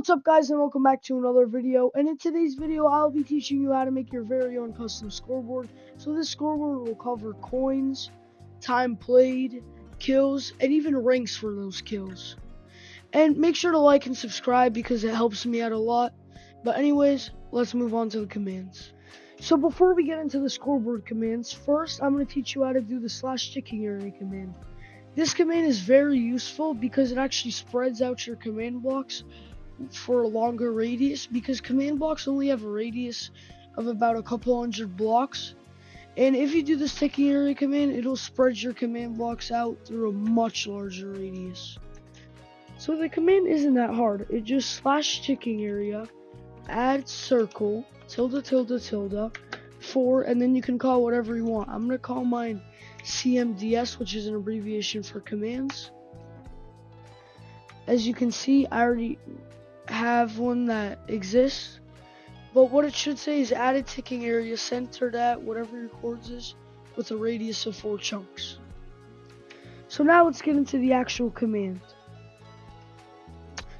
What's up, guys, and welcome back to another video. And in today's video I'll be teaching you how to make your very own custom scoreboard. So this scoreboard will cover coins, time played, kills, and even ranks for those kills. And make sure to like and subscribe because it helps me out a lot. But anyways, let's move on to the commands. So before we get into the scoreboard commands, first I'm going to teach you how to do the /ticking area command. This command is very useful because it actually spreads out your command blocks for a longer radius, because command blocks only have a radius of about a couple hundred blocks, and if you do this ticking area command, it'll spread your command blocks out through a much larger radius. So the command isn't that hard. It just /ticking area, add circle, tilde, 4, and then you can call whatever you want. I'm gonna call mine CMDS, which is an abbreviation for commands. As you can see, I already have one that exists, but what it should say is added ticking area centered at whatever your chords is with a radius of 4 chunks. So now let's get into the actual command.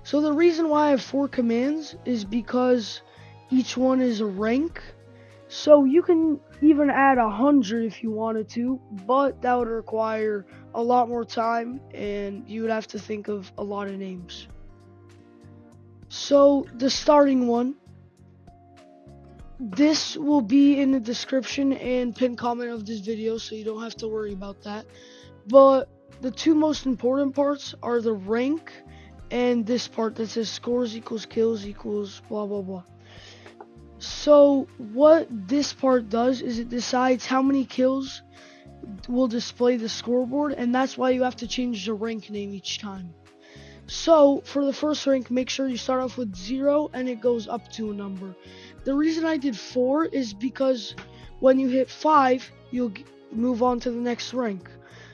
So the reason why I have 4 commands is because each one is a rank. So you can even add 100 if you wanted to, but that would require a lot more time and you would have to think of a lot of names. So the starting one, this will be in the description and pinned comment of this video, so you don't have to worry about that. But the two most important parts are the rank and this part that says scores equals kills equals blah blah blah. So what this part does is it decides how many kills will display the scoreboard, and that's why you have to change the rank name each time. So for the first rank, make sure you start off with 0 and it goes up to a number. The reason I did 4 is because when you hit 5, you'll move on to the next rank.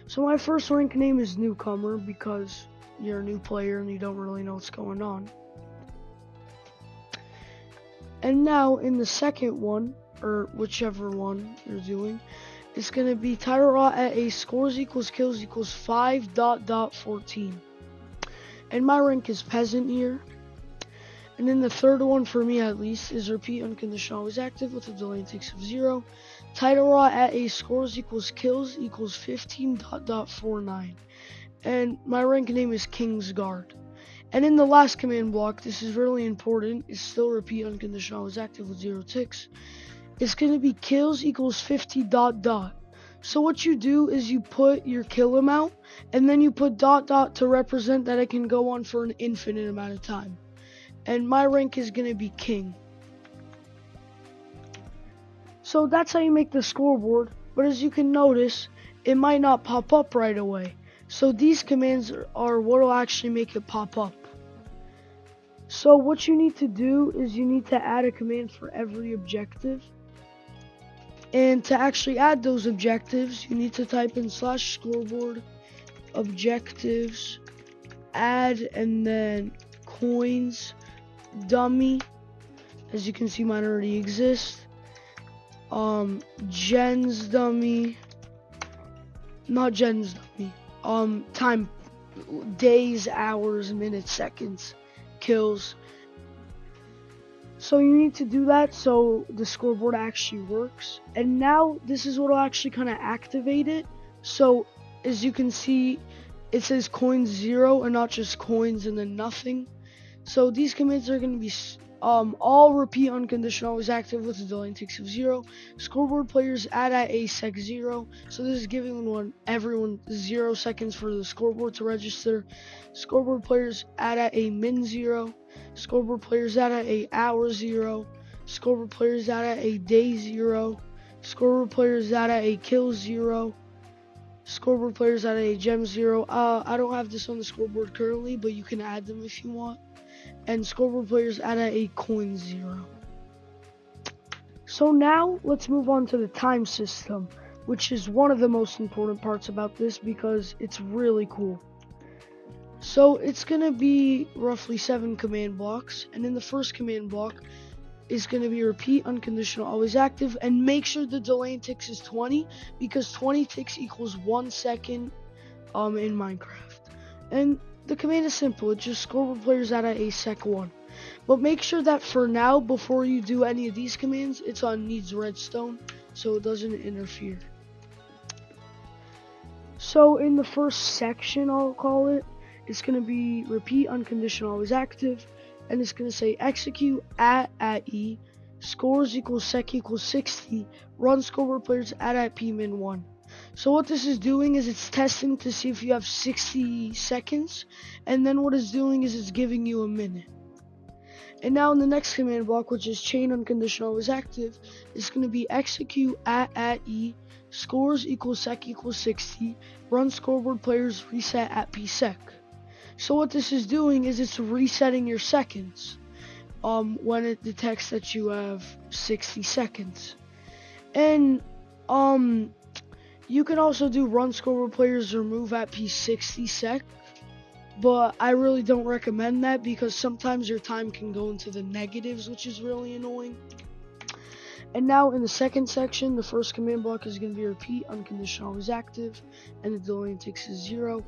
So my first rank name is Newcomer because you're a new player and you don't really know what's going on. And now in the second one, or whichever one you're doing, it's going to be titleraw at a scores equals kills equals 5.14. And my rank is peasant here. And then the third one, for me at least, is repeat unconditional always active with a delay and takes of 0. Titleraw at a scores equals kills equals 15.49. And my rank name is King's Guard. And in the last command block, this is really important, is still repeat unconditional always active with 0 ticks. It's going to be kills equals 50 ... So what you do is you put your kill amount, and then you put ... to represent that it can go on for an infinite amount of time. And my rank is going to be King. So that's how you make the scoreboard, but as you can notice, it might not pop up right away. So these commands are what will actually make it pop up. So what you need to do is you need to add a command for every objective. And to actually add those objectives, you need to type in /scoreboard objectives add and then coins dummy. As you can see, mine already exists. Gens dummy, not gens dummy. Time, days, hours, minutes, seconds, kills. So you need to do that so the scoreboard actually works. And now this is what will actually kind of activate it. So as you can see, it says coins 0 and not just coins and then nothing. So these commands are going to be all repeat unconditional always active with a delay and takes of 0. Scoreboard players add at a sec 0. So this is giving everyone 0 seconds for the scoreboard to register. Scoreboard players add at a min 0. Scoreboard players add at a hour 0. Scoreboard players add at a day 0. Scoreboard players add at a kill 0. Scoreboard players add at a gem 0. I don't have this on the scoreboard currently, but you can add them if you want. And scoreboard players add at a coin 0. So now let's move on to the time system, which is one of the most important parts about this because it's really cool. So it's going to be roughly 7 command blocks, and in the first command block is going to be repeat unconditional always active, and make sure the delay in ticks is 20 because 20 ticks equals 1 second in Minecraft. And the command is simple. It's just scoreboard players at a sec1. But make sure that for now, before you do any of these commands, it's on needs redstone so it doesn't interfere. So in the first section, I'll call it, it's going to be repeat unconditional always active, and it's going to say execute at e, scores equals sec equals 60, run scoreboard players at p min 1. So what this is doing is it's testing to see if you have 60 seconds, and then what it's doing is it's giving you a minute. And now in the next command block, which is chain unconditional always active, it's going to be execute at e, scores equals sec equals 60, run scoreboard players reset at p sec. So what this is doing is it's resetting your seconds when it detects that you have 60 seconds. And you can also do run scoreboard players remove at p 60 sec, but I really don't recommend that because sometimes your time can go into the negatives, which is really annoying. And now in the second section, the first command block is going to be repeat unconditional always active, and the delay and ticks is 0.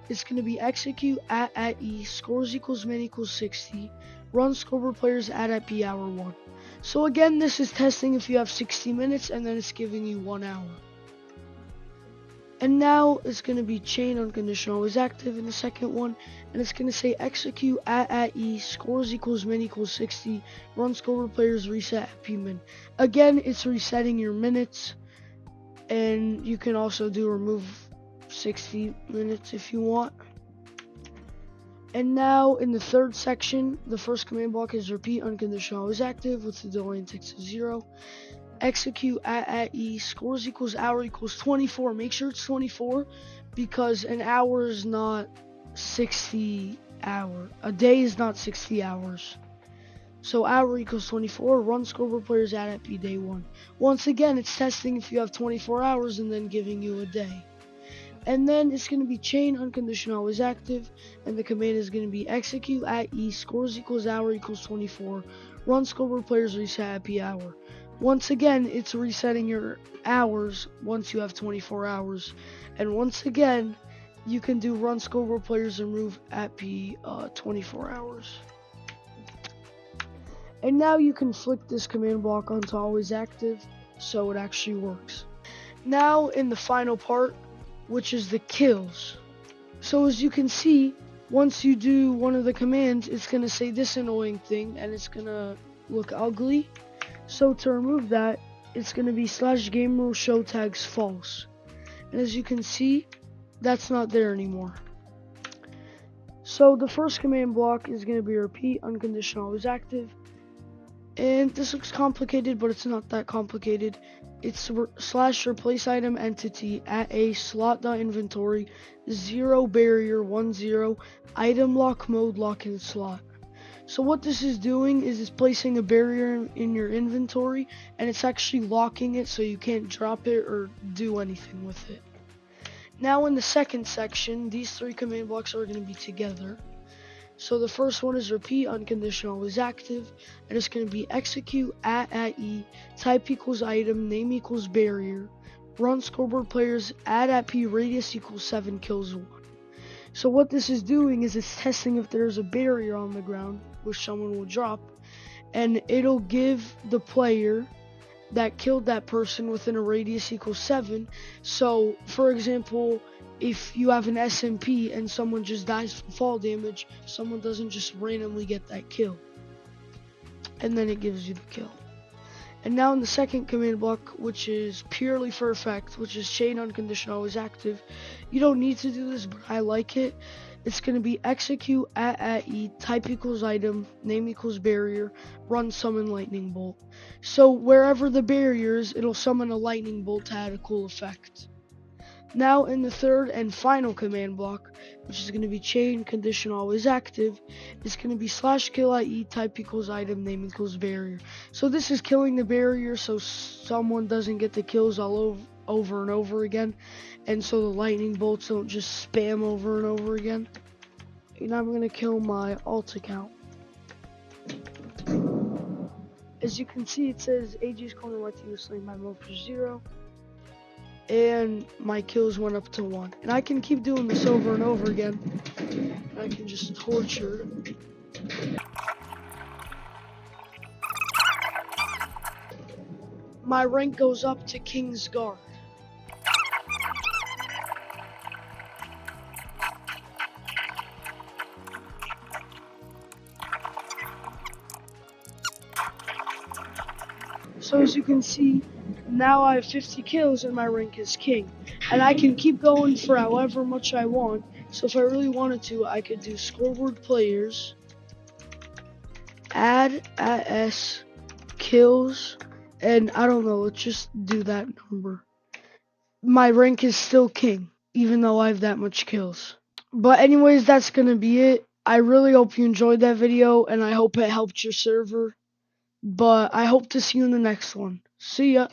It's going to be execute at e, scores equals min equals 60, run scoreboard players at p hour 1. So again, this is testing if you have 60 minutes, and then it's giving you 1 hour. And now it's going to be chain unconditional always active in the second one, and it's going to say execute at e, scores equals min equals 60, run scoreboard players reset at p min. Again, it's resetting your minutes, and you can also do remove 60 minutes if you want. And now in the third section, the first command block is repeat unconditional always active with the delay and ticks of 0. Execute at e, scores equals hour equals 24. Make sure it's 24 because an hour is not 60 hours. A day is not 60 hours. So hour equals 24. Run scoreboard players at p day 1. Once again, it's testing if you have 24 hours and then giving you a day. And then it's going to be chain unconditional always active, and the command is going to be execute at e, scores equals hour equals 24. Run scoreboard players reset at p hour. Once again, it's resetting your hours once you have 24 hours. And once again, you can do run scoreboard players remove at p 24 hours. And now you can flick this command block onto always active so it actually works. Now in the final part, which is the kills. So as you can see, once you do one of the commands, it's going to say this annoying thing and it's going to look ugly. So to remove that, it's going to be /game rule show tags false. And as you can see, that's not there anymore. So the first command block is going to be repeat unconditional always active. And this looks complicated, but it's not that complicated. It's /replace item entity at a slot.inventory 0 barrier 10 item lock mode lock in slot. So what this is doing is it's placing a barrier in your inventory, and it's actually locking it so you can't drop it or do anything with it. Now in the second section, these three command blocks are going to be together. So the first one is repeat unconditional always active, and it's going to be execute at e, type equals item, name equals barrier, run scoreboard players at p radius equals 7 kills 1. So what this is doing is it's testing if there's a barrier on the ground, which someone will drop, and it'll give the player that killed that person within a radius equals 7. So for example, if you have an SMP and someone just dies from fall damage, someone doesn't just randomly get that kill, and then it gives you the kill. And now in the second command block, which is purely for effect, which is chain unconditional always active, you don't need to do this, but I like it. It's going to be execute at e, type equals item, name equals barrier, run summon lightning bolt. So wherever the barrier is, it'll summon a lightning bolt to add a cool effect. Now in the third and final command block, which is going to be chain conditional always active, it's going to be /kill at e, type equals item, name equals barrier. So this is killing the barrier so someone doesn't get the kills all over and over again, and so the lightning bolts don't just spam over and over again. And I'm going to kill my alt account. As you can see, it says AG's corner right to slain by mode for 0. and my kills went up to 1. And I can keep doing this over and over again. I can just torture. My rank goes up to King's Guard. So as you can see, now I have 50 kills and my rank is King. And I can keep going for however much I want. So if I really wanted to, I could do Scoreboard Players, add as kills, and I don't know, let's just do that number. My rank is still King, even though I have that much kills. But anyways, that's gonna be it. I really hope you enjoyed that video, and I hope it helped your server. But I hope to see you in the next one. See ya.